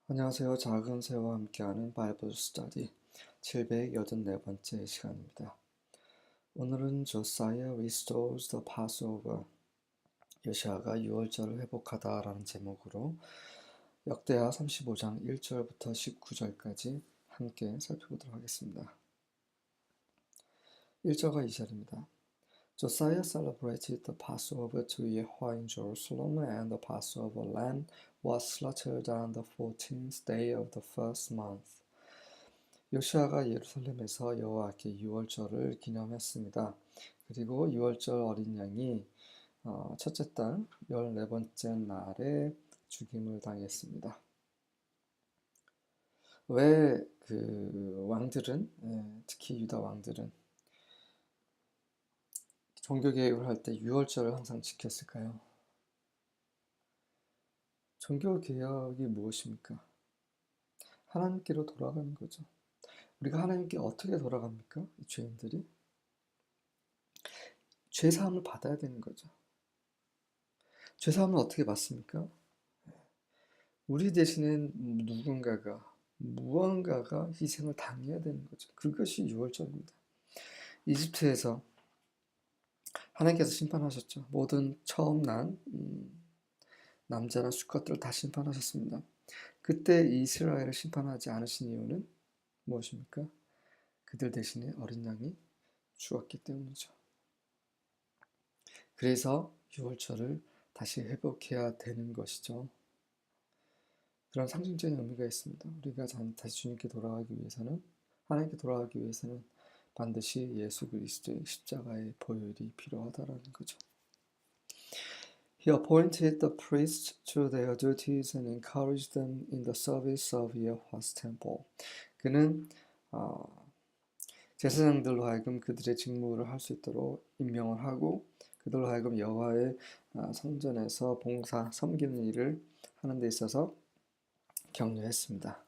안녕하세요. 작은 새와 함께하는 바이블 스터디 784번째 시간입니다. 오늘은 Josiah restores the Passover, 요시아가 유월절을 회복하다라는 제목으로 역대하 35장 1절부터 19절까지 함께 살펴보도록 하겠습니다. 1절과 2절입니다. Josiah celebrated the Passover to Yahweh in Jerusalem, and the Passover lamb was slaughtered on the 14th day of the first month. 요시아가 예루살렘에서 여호와께 유월절을 기념했습니다. 그리고 유월절 어린 양이 첫째 달 14번째 날에 죽임을 당했습니다. 왜 그 왕들은, 특히 유다 왕들은 종교개혁을 할 때 유월절을 항상 지켰을까요? 종교개혁이 무엇입니까? 하나님께로 돌아가는 거죠. 우리가 하나님께 어떻게 돌아갑니까? 이 죄인들이 죄사함을 받아야 되는 거죠. 죄사함을 어떻게 받습니까? 우리 대신에 무언가가 희생을 당해야 되는 거죠. 그것이 유월절입니다. 이집트에서 하나님께서 심판하셨죠. 모든 처음 난 남자나 수컷들을 다 심판하셨습니다. 그때 이스라엘을 심판하지 않으신 이유는 무엇입니까? 그들 대신에 어린 양이 죽었기 때문이죠. 그래서 유월절을 다시 회복해야 되는 것이죠. 그런 상징적인 의미가 있습니다. 우리가 다시 주님께 돌아가기 위해서는, 하나님께 돌아가기 위해서는 반드시 예수 그리스도의 십자가의 보혈이 필요하다라는 거죠. He appointed the priests to their duties and encouraged them in the service of Yahweh's temple. 그는 제사장들로 하여금 그들의 직무를 할 수 있도록 임명을 하고 그들로 하여금 여호와의 성전에서 봉사, 섬기는 일을 하는 데 있어서 격려했습니다.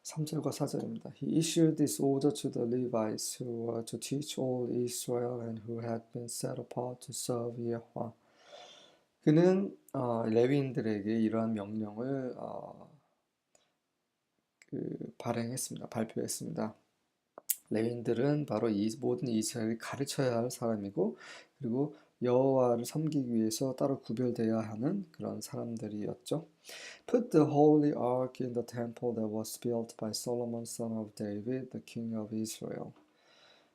3절과 4절입니다. He issued this order to the Levites who were to teach all Israel and who had been set apart to serve Yahweh. 그는 레위인들에게 이러한 명령을 발표했습니다. 레위인들은 바로 이 모든 이스라엘을 가르쳐야 할 사람이고 그리고 여호와를 섬기기 위해서 따로 구별되어야 하는 그런 사람들이었죠. Put the holy ark in the temple that was built by Solomon son of David, the king of Israel.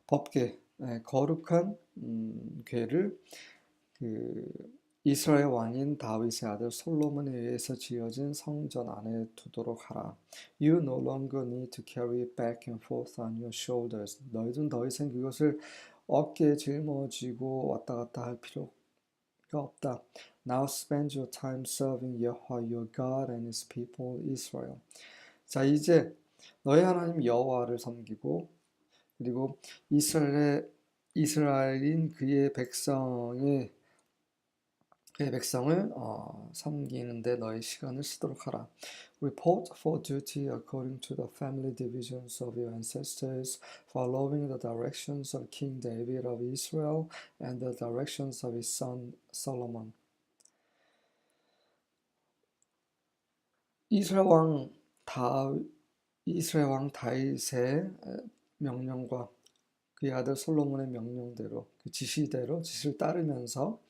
법궤, 거룩한 궤를 이스라엘 왕인 다윗의 아들 솔로몬에 의해서 지어진 성전 안에 두도록 하라. You no longer need to carry it back and forth on your shoulders. 너희는 더 이상 그것을 어깨에 짊어지고 왔다 갔다 할 필요가 없다. Now spend your time serving Yahweh your God and His people Israel. 자, 이제 너희 하나님 여호와를 섬기고 그리고 이스라엘인 그의 백성을 섬기는데 너의 시간을 쓰도록 하라. Report for duty according to the family divisions of your ancestors, following the directions of King David of Israel and the directions of his son Solomon. 이스라엘 왕 다윗의 명령과 그의 아들 솔로몬의 명령대로 그 지시를 따르면서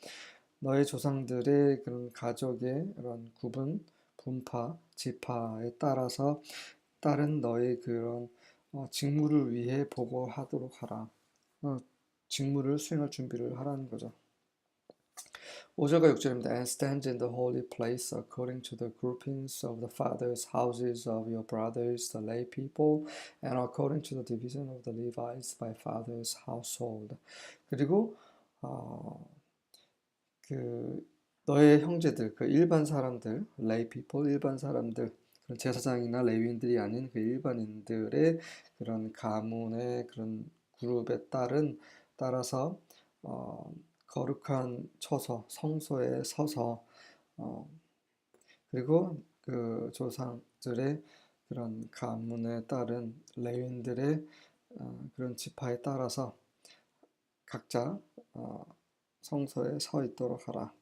너의 조상들의 그런 가족의 그런 구분, 분파, 지파에 따라서 따른 너의 그런 직무를 위해 보고하도록 하라. 직무를 수행할 준비를 하라는 거죠. 5절과 6절입니다. And stand in the holy place according to the groupings of the fathers' houses of your brothers, the lay people, and according to the division of the Levites by fathers' household. 그리고 너의 형제들, 그 일반 사람들, lay people, 일반 사람들, 그런 제사장이나 레위인들이 아닌 그 일반인들의 그런 가문의 그런 그룹에 따라서 거룩한 처소, 성소에 서서 그리고 그 조상들의 그런 가문에 따른 레위인들의 그런 지파에 따라서 각자 성소에 서 있도록 하라.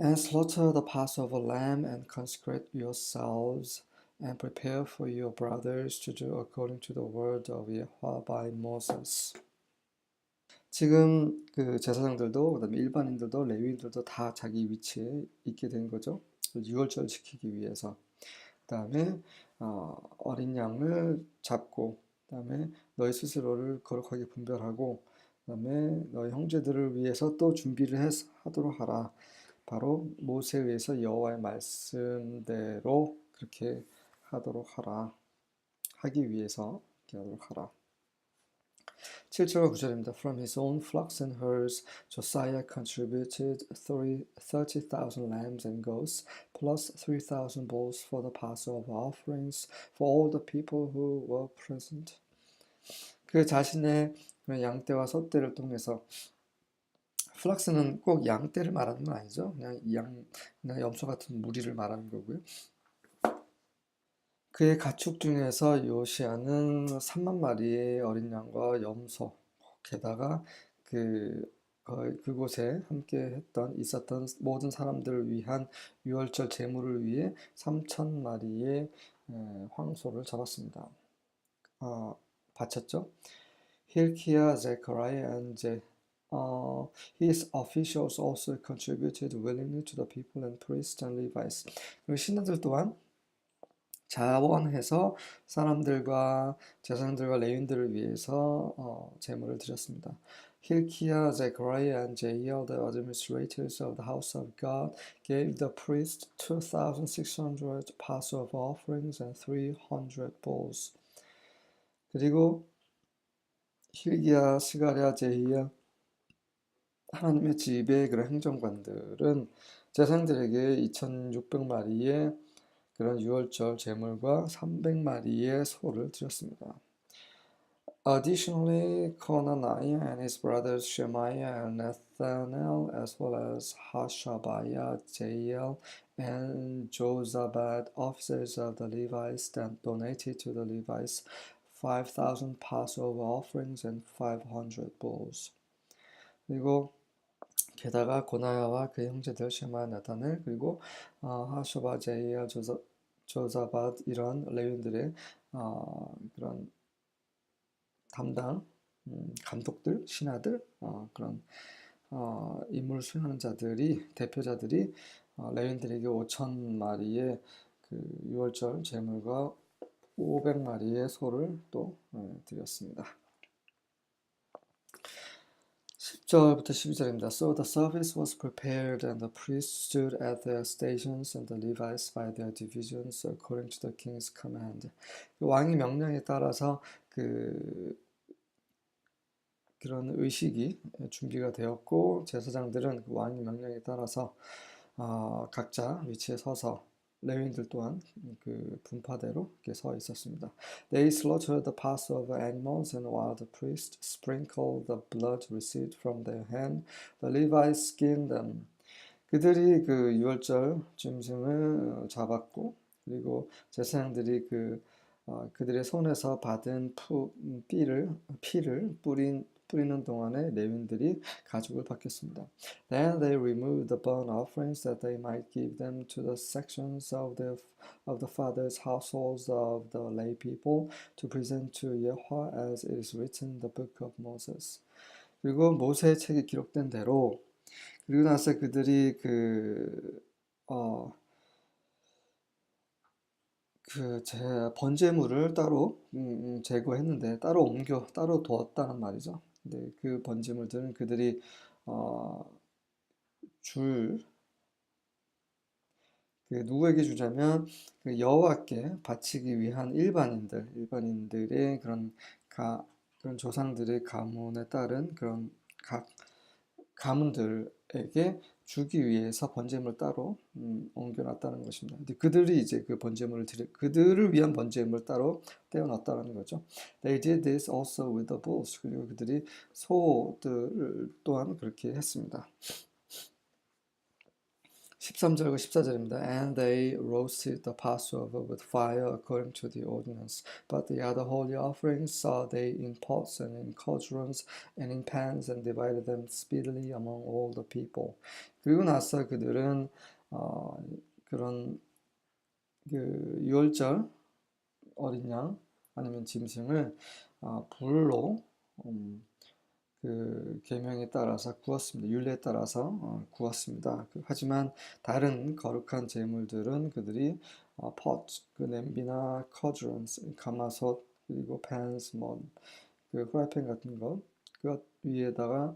And slaughter the Passover lamb and consecrate yourselves and prepare for your brothers to do according to the word of Yahweh by Moses. 지금 그 제사장들도 그다음에 일반인들도 레위인들도 다 자기 위치에 있게 된 거죠. 유월절 지키기 위해서. 그다음에 어린 양을 잡고 그다음에 너희 스스로를 거룩하게 분별하고 그다음에 너희 형제들을 위해서 또 준비를 하도록 하라. 바로 모세에 의해서 여호와의 말씀대로 그렇게 하도록 하라. 하기 위해서 그렇게 하도록 하라. 7절과 9절입니다. From his own flocks and herds, Josiah contributed 30,000 lambs and goats, plus 3,000 bulls for the Passover offerings for all the people who were present. 그 자신의 양떼와 소떼를 통해서 플락스는 꼭 양떼를 말하는 건 아니죠. 그냥 염소 같은 무리를 말하는 거고요. 그의 가축 중에서 요시아는 3만 마리의 어린 양과 염소, 게다가 그곳에 함께 있었던 모든 사람들을 위한 유월절 제물을 위해 3천 마리의 황소를 잡았습니다. 바쳤죠. Hilkiah, Zechariah, and his officials also contributed willingly to the people and priests and Levites. 그리고 신하들 또한 자원해서 사람들과 제사장들과 레위인들을 위해서 제물을 드렸습니다. Hilkiah, Zechariah, and Jehiel, the administrators of the house of God, gave the priest 2,600 Passover offerings and 300 bulls. 그리고 힐기야, 스가랴, 제히야, 하나님의 집의 그런 행정관들은 제사장들에게 2,600마리의 그런 유월절 제물과 300마리의 소를 드렸습니다. Additionally, Conaniah and his brothers Shemaiah and Nathanael, as well as Hashabiah, Jael, and Jozabad, officers of the Levites, donated to the Levites 5,000 Passover offerings and 500 bulls. 그리고 게다가 고나야와 그 형제들 쉐마, 나타넬, 그리고 하쇼바, 제이엘, 조자밧 이런 레위인들의 그런 담당 감독들, 신하들 그런 임무를 수행하는 자들이 대표자들이 레위인들에게 5천 마리의 그 유월절 제물과 500마리의 소를 또 드렸습니다. 10절부터 12절입니다. So the service was prepared, and the priests stood at their stations, and the Levites by their divisions, according to the king's command. 왕의 명령에 따라서 그런 의식이 준비가 되었고, 제사장들은 그 왕의 명령에 따라서 각자 위치에 서서 레위인들 또한 그 분파대로 이렇게 서 있었습니다. They slaughtered the Passover animals, and while the priests sprinkled the blood received from their hand, the Levites skinned them. 그들이 그 유월절 짐승을 잡았고, 그리고 제사장들이 그들의 손에서 받은 피를 뿌리는 동안에 레위인들이 가죽을 벗겼습니다. Then they removed the burnt offerings that they might give them to the sections of the fathers' households of the lay people to present to Yahweh as it is written in the book of Moses. 그리고 모세의 책에 기록된 대로 그리고 나서 그들이 번제물을 따로 제거했는데 따로 두었다는 말이죠. 근데 그 번제물들은 그들이 누구에게 주냐면 여호와께 바치기 위한 일반인들의 그런 조상들의 가문에 따른 그런 각 가문들에게 주기 위해서 번제물 따로 옮겨놨다는 것입니다. 근데 그들이 이제 그들을 위한 번제물 따로 떼어놨다는 거죠. They did this also with the bulls. 그리고 그들이 소들 또한 그렇게 했습니다. 13절과 14절입니다. And they roasted the Passover with fire according to the ordinance. But the other holy offerings saw they in pots and in cauldrons and in pans and divided them speedily among all the people. 그리고 나서 그들은 그런 그 유월절 어린 양 아니면 짐승을 불로 그 계명에 따라서 구웠습니다. 율례에 따라서 구웠습니다. 하지만 다른 거룩한 제물들은 그들이 pot, 그 냄비나 cauldrons, 가마솥, 그리고 pans, 그 프라이팬 같은 그것 위에다가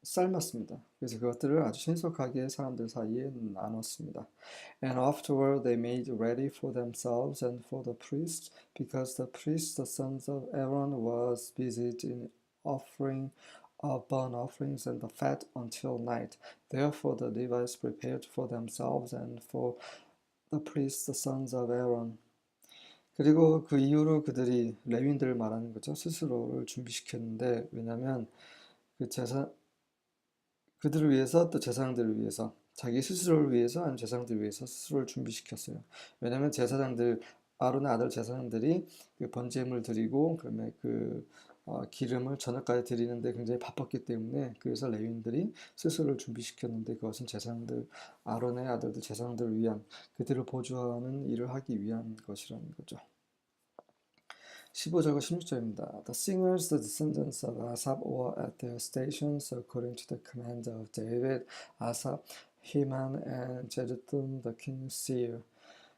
삶았습니다. 그래서 그것들을 아주 신속하게 사람들 사이에 나눴습니다. And afterward they made ready for themselves and for the priests, because the priests, the sons of Aaron, was busied in offering burnt offerings and the fat until night. Therefore the Levites prepared for themselves and for the priests, the sons of Aaron. 그리고 그 이후로 그들이 레위인들을 말하는 거죠. 스스로를 준비시켰는데, 왜냐하면 그 그들을 위해서 또 제사장들을 위해서, 자기 스스로를 위해서 아니면 제사장들을 위해서 스스로를 준비시켰어요. 왜냐하면 제사장들, 아론의 아들 제사장들이 그 번제물 드리고 그다음에 그 기름을 저녁까지 드리는데 굉장히 바빴기 때문에, 그래서 레위인들이 스스로를 준비시켰는데, 그것은 제사장들, 아론의 아들들 제사장들을 위한, 그들을 보조하는 일을 하기 위한 것이라는 거죠. 15절과 16절입니다. The singers, the descendants of Asaph, were at their stations according to the command of David, Asaph, Heman, and Jeduthun, the king's seer.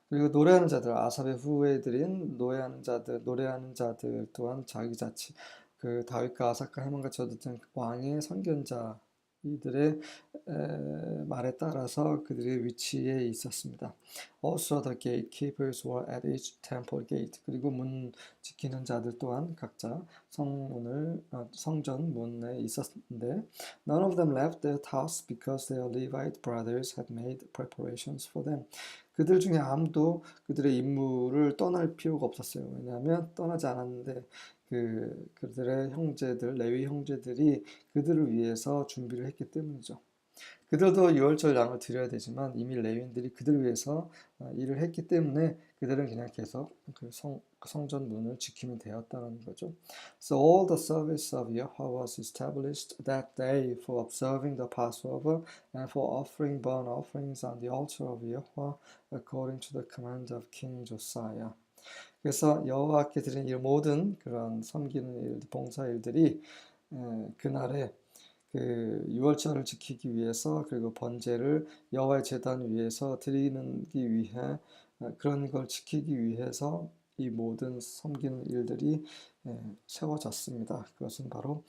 그리고 노래하는 자들, 아삽의 후예들인 노래하는 자들 또한 자기 자치, 그 다윗과 아삭과 헤만과 저두등 왕의 선견자 이들의 말에 따라서 그들의 위치에 있었습니다. Also the gatekeepers were at each temple gate. 그리고 문 지키는 자들 또한 각자 성전 문에 있었는데, none of them left their house because their Levite brothers had made preparations for them. 그들 중에 아무도 그들의 임무를 떠날 필요가 없었어요. 왜냐하면 떠나지 않았는데 그들의 형제들, 레위 형제들이 그들을 위해서 준비를 했기 때문이죠. 그들도 유월절 양을 드려야 되지만 이미 레위인들이 그들을 위해서 일을 했기 때문에 그들은 그냥 계속 그 성전 문을 지키면 되었다는 거죠. So all the service of Yahweh was established that day for observing the Passover and for offering burnt offerings on the altar of Yahweh according to the command of King Josiah. 그래서 여호와께 드린 이 모든 그런 섬기는 일, 봉사 일들이 그날에 그 유월절을 지키기 위해서, 그리고 번제를 여호와의 제단 위에서 드리기 위해, 그런 걸 지키기 위해서 이 모든 섬기는 일들이 세워졌습니다. 그것은 바로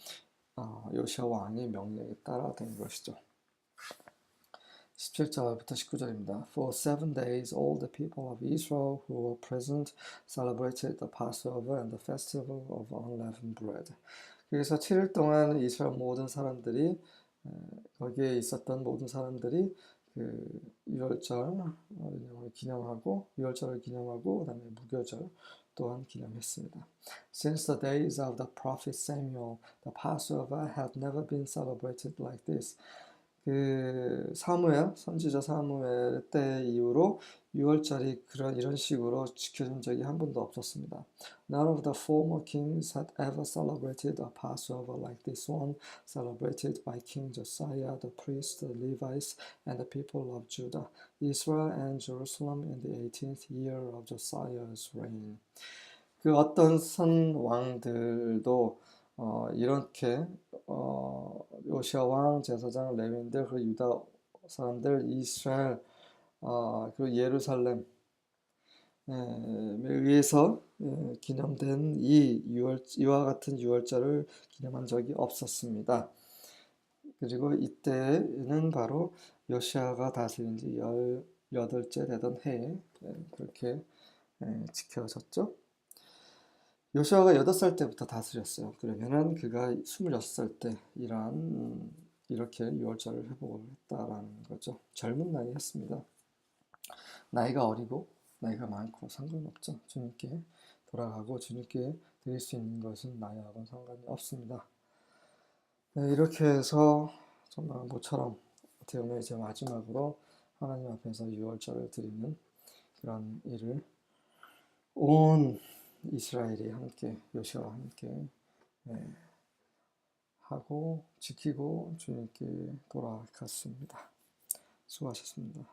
요시아 왕의 명령에 따라 된 것이죠. 17절부터 19절입니다. For 7 days all the people of Israel who were present celebrated the Passover and the festival of unleavened bread. 그래서 7일 동안 이스라엘 모든 사람들이, 거기에 있었던 모든 사람들이 그 유월절 기념하고, 유월절을 기념하고 그다음에 무교절 또한 기념했습니다. Since the days of the prophet Samuel, the Passover had never been celebrated like this. 그 선지자 사무엘 때 이후로 유월절이 이런 식으로 지켜진 적이 한 번도 없었습니다. None of the former kings had ever celebrated a Passover like this one, celebrated by King Josiah, the priests, the Levites, and the people of Judah, Israel, and Jerusalem in the 18th year of Josiah's reign. 그 어떤 선 왕들도 이렇게 요시아 왕, 제사장, 레위인들, 그리고 유다 사람들, 이스라엘, 그리고 예루살렘에 의해서 기념된 이와 같은 유월절을 기념한 적이 없었습니다. 그리고 이때는 바로 요시아가 다스린 지 18째 되던 해에 그렇게 지켜졌죠. 요시아가 8살 때부터 다스렸어요. 그러면은 그가 26살 때 이렇게 유월절을 회복을 했다라는 거죠. 젊은 나이에 했습니다. 나이가 어리고 나이가 많고 상관없죠. 주님께 돌아가고 주님께 드릴 수 있는 것은 나이하고는 상관이 없습니다. 네, 이렇게 해서 정말 모처럼 어떻게 보면 이제 마지막으로 하나님 앞에서 유월절을 드리는 그런 일을 온 이스라엘이 함께 요시아와 함께 하고 지키고 주님께 돌아갔습니다. 수고하셨습니다.